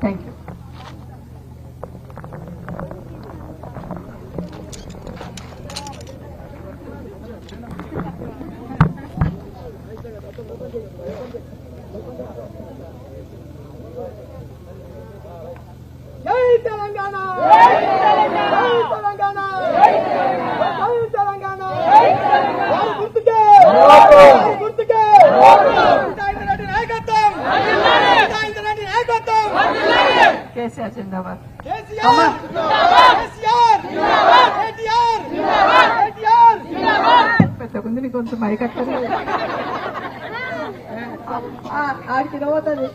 Thank you. జై తెలంగాణ, జై తెలంగాణ, జై తెలంగాణ, గుర్తుకే గుర్తుకే నాయకత్వం, నాయకత్వం. కేసీఆర్ జిందాబాద్. కేసీఆర్ పెద్ద కొందిని కొంచెం మైకట్టదు ఆడికి పోతుంది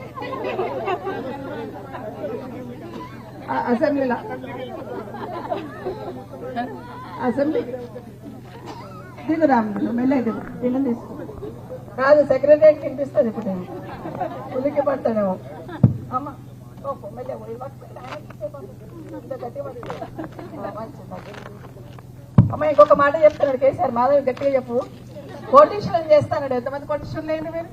అసెంబ్లీలో. అసెంబ్లీ దిగురాము మెల్లగా దిగు తిన్న తీసుకో. కాదు సెక్రటరీకి వినిపిస్తుంది ఇప్పుడు. నేను ఉలికి పడతాడేమో. అమ్మ అమ్మ ఇంకొక మాట చెప్తున్నాడు కేసీఆర్. మాధవ్ గట్టిగా చెప్పు. కోటీశ్వరం చేస్తాడు. ఎంతమంది కోటీశ్వరులు లేండి మీరు?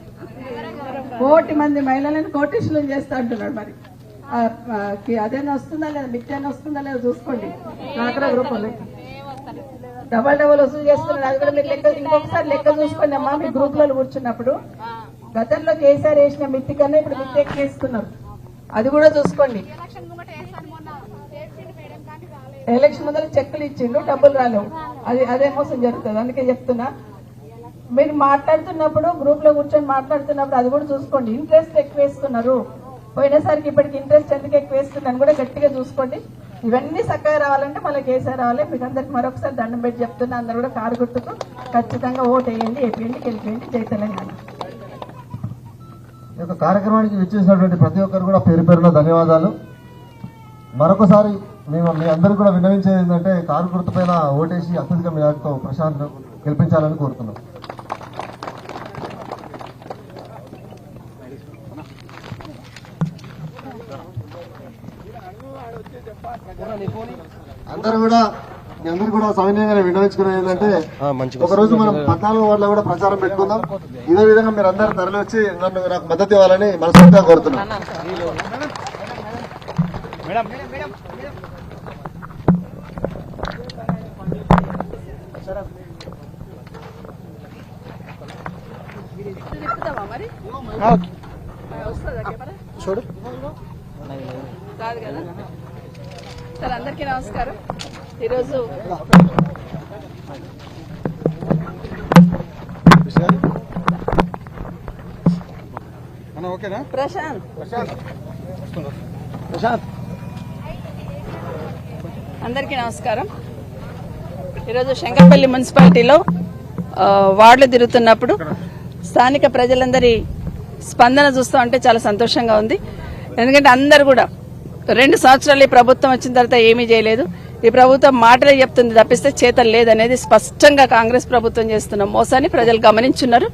1 కోటి మంది మహిళలను కోటీశ్వరం చేస్తా అంటున్నాడు. మరి అదేనా వస్తుందా లేదా, మిథ్యాన్ని వస్తుందా లేదా చూసుకోండి. డ్వాక్రా గ్రూపులు డబల్ వసూలు చేస్తున్నాడు. అది కూడా మీరు లెక్క ఇంకొకసారి లెక్క చూసుకోండి అమ్మా. మీ గ్రూపులలో కూర్చున్నప్పుడు గతంలో కేసీఆర్ వేసిన మిత్తి కన్నా ఇప్పుడు మిత్తి ఎక్కువ వేసుకున్నారు. అది కూడా చూసుకోండి. ఎలక్షన్ ముందర చెక్కులు ఇచ్చిండు, డబ్బులు రాలేవు. అదే మోసం జరుగుతుంది. అందుకే చెప్తున్నా, మీరు మాట్లాడుతున్నప్పుడు గ్రూప్ లో కూర్చొని మాట్లాడుతున్నప్పుడు అది కూడా చూసుకోండి. ఇంట్రెస్ట్ ఎక్కువ వేస్తున్నారు. పోయినసారికి ఇప్పటికి ఇంట్రెస్ట్ ఎందుకు ఎక్కువ వేస్తుందని కూడా గట్టిగా చూసుకోండి. ఇవన్నీ చక్కగా రావాలంటే మళ్ళీ కేసీఆర్ రావాలి. మీకు అందరికి మరొకసారి దండం పెట్టి చెప్తున్నా, అందరు కూడా కారు గుర్తుకు ఖచ్చితంగా ఓటు వేయండి, వేపియండి, గెలిపియండి. జై తెలంగాణ. ఈ యొక్క కార్యక్రమానికి విచ్చేసినటువంటి ప్రతి ఒక్కరు కూడా పేరు పేరున ధన్యవాదాలు. మరొకసారి మేము మీ అందరికీ కూడా విన్నవించేది ఏంటంటే, కారు గుర్తుపైన ఓటేసి అత్యధిక మెజార్టీతో ప్రశాంత్ గెలిపించాలని కోరుతున్నాం. అందరూ కూడా మీ అందరూ కూడా సవినయంగా విన్నవించుకునేది ఏంటంటే, ఒకరోజు మనం 14 వార్డులో కూడా ప్రచారం పెట్టుకుందాం. ఇదే విధంగా మీరు అందరూ తరలి వచ్చి నాకు మద్దతు ఇవ్వాలని మనస్ఫూర్తిగా కోరుతున్నాం. చూడు కాదు కదా సార్. అందరికీ నమస్కారం. ఈరోజు ప్రశాంత్ అందరికీ నమస్కారం. ఈరోజు శంకరపల్లి మున్సిపాలిటీలో వార్డులు తిరుగుతున్నప్పుడు స్థానిక ప్రజలందరి స్పందన చూస్తూ ఉంటే చాలా సంతోషంగా ఉంది. ఎందుకంటే అందరు కూడా 2 సంవత్సరాలు ఈ ప్రభుత్వం వచ్చిన తర్వాత ఏమీ చేయలేదు. ఈ ప్రభుత్వం మాటలే చెప్తుంది తప్పిస్తే చేతలు లేదనేది స్పష్టంగా కాంగ్రెస్ ప్రభుత్వం చేస్తున్న మోసాన్ని ప్రజలు గమనించున్నారు.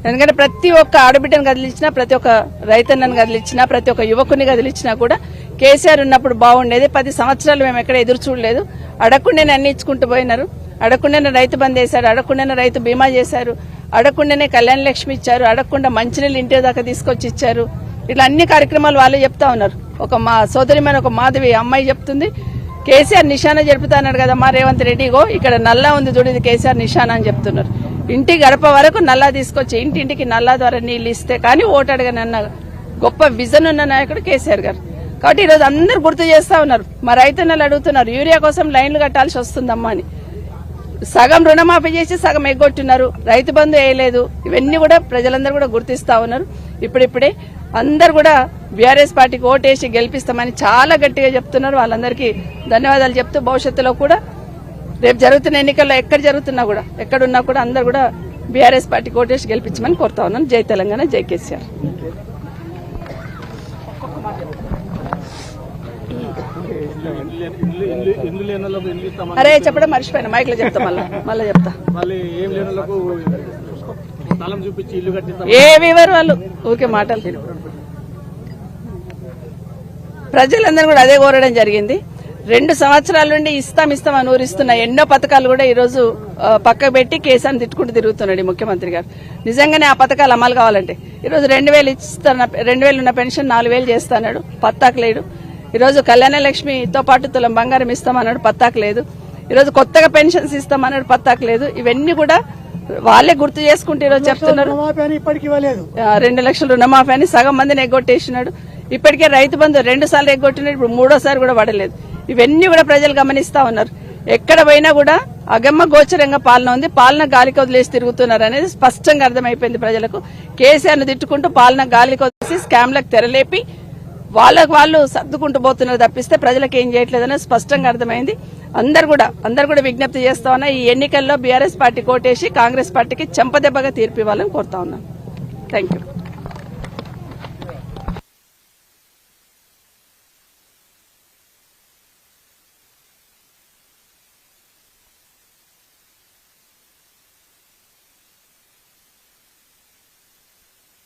ఎందుకంటే ప్రతి ఒక్క ఆడబిడ్డను కదిలించినా, ప్రతి ఒక్క రైతన్నను కదిలించినా, ప్రతి ఒక్క యువకుని కదిలించినా కూడా కేసీఆర్ ఉన్నప్పుడు బాగుండేది. 10 సంవత్సరాలు మేము ఎక్కడ ఎదురు చూడలేదు. అడగకుండానే అన్ని ఇచ్చుకుంటూ పోయినారు. అడగకుండానే రైతు బంద్ వేశారు, అడగకుండానే రైతు బీమా చేశారు, అడగకుండానే కళ్యాణ లక్ష్మి ఇచ్చారు, అడగకుండా మంచినీళ్ళు ఇంటి దాకా తీసుకొచ్చి ఇచ్చారు. ఇట్లా అన్ని కార్యక్రమాలు వాళ్ళే చెప్తా ఉన్నారు. మా సోదరిమైన ఒక మాధవి అమ్మాయి చెప్తుంది, కేసీఆర్ నిశానా జరుపుతాన్నాడు కదా మా రేవంత్ రెడ్డిగో ఇక్కడ నల్లా ఉంది చూడు, ఇది కేసీఆర్ నిశానా అని చెప్తున్నారు. ఇంటి గడప వరకు నల్లా తీసుకొచ్చి ఇంటింటికి నల్లా ద్వారా నీళ్లు ఇస్తే కానీ ఓటు అడగనన్న గొప్ప విజన్ ఉన్న నాయకుడు కేసీఆర్ గారు. కాబట్టి ఈరోజు అందరు గుర్తు చేస్తా ఉన్నారు. మా రైతన్నలు అడుగుతున్నారు, యూరియా కోసం లైన్లు కట్టాల్సి వస్తుందమ్మా అని. సగం రుణమాఫీ చేసి సగం ఎగ్గొట్టున్నారు, రైతు బంధు వేయలేదు. ఇవన్నీ కూడా ప్రజలందరూ కూడా గుర్తిస్తా ఉన్నారు. ఇప్పుడిప్పుడే అందరు కూడా బీఆర్ఎస్ పార్టీకి ఓటేసి గెలిపిస్తామని చాలా గట్టిగా చెప్తున్నారు. వాళ్ళందరికీ ధన్యవాదాలు చెప్తూ భవిష్యత్తులో కూడా రేపు జరుగుతున్న ఎన్నికల్లో ఎక్కడ జరుగుతున్నా కూడా ఎక్కడున్నా కూడా అందరు కూడా బీఆర్ఎస్ పార్టీకి ఓటేసి గెలిపించమని కోరుతా ఉన్నాను. జై తెలంగాణ, జై కేసీఆర్. అరే చెప్పడం మర్చిపోయినా, మైక్ లో చెప్తా, మళ్ళీ చెప్తా. ఏ వివరాలు ఊరికే మాటలు. ప్రజలందరూ కూడా అదే కోరడం జరిగింది. 2 సంవత్సరాల నుండి ఇస్తామని ఊరిస్తున్న ఎన్నో పథకాలు కూడా ఈ రోజు పక్క పెట్టి కేసీఆర్ తిట్టుకుంటూ తిరుగుతున్నాడు ముఖ్యమంత్రి గారు. నిజంగానే ఆ పథకాలు అమలు కావాలంటే ఈరోజు 2,000 ఇస్తాన 2,000 ఉన్న పెన్షన్ 4,000 చేస్తాడు, పత్తాకు లేడు. ఈరోజు కళ్యాణ లక్ష్మితో పాటు తులం బంగారం ఇస్తామన్నాడు, పత్తాకు లేదు. ఈరోజు కొత్తగా పెన్షన్స్ ఇస్తామన్నాడు, పత్తాకు లేదు. ఇవన్నీ కూడా వాళ్ళే గుర్తు చేసుకుంటే ఈరోజు చెప్తున్నారు. ఇప్పటికి ఇవ్వలేదు. 2 లక్షల రుణమాఫీ అని సగం మందిని ఎగ్గొట్టేసినాడు. ఇప్పటికే రైతు బంధు 2 సార్లు ఎగ్గొట్టినాడు, ఇప్పుడు 3వ కూడా పడలేదు. ఇవన్నీ కూడా ప్రజలు గమనిస్తా ఉన్నారు. ఎక్కడ పోయినా కూడా అగమ్మ గోచరంగా పాలన ఉంది. పాలన గాలికి వదిలేసి తిరుగుతున్నారు అనేది స్పష్టంగా అర్థమైపోయింది ప్రజలకు. కేసీఆర్ ను తిట్టుకుంటూ పాలన గాలికి వదిలేసి స్కామ్లకు తెరలేపి వాళ్ళకు వాళ్ళు సర్దుకుంటూ పోతున్నారు తప్పిస్తే ప్రజలకు ఏం చేయట్లేదని స్పష్టంగా అర్థమైంది. అందరు కూడా విజ్ఞప్తి చేస్తా ఉన్నా, ఈ ఎన్నికల్లో బీఆర్ఎస్ పార్టీ కోటేసి కాంగ్రెస్ పార్టీకి చెంపదెబ్బగా తీర్పు ఇవ్వాలని కోరుతా ఉన్నాను. Thank you.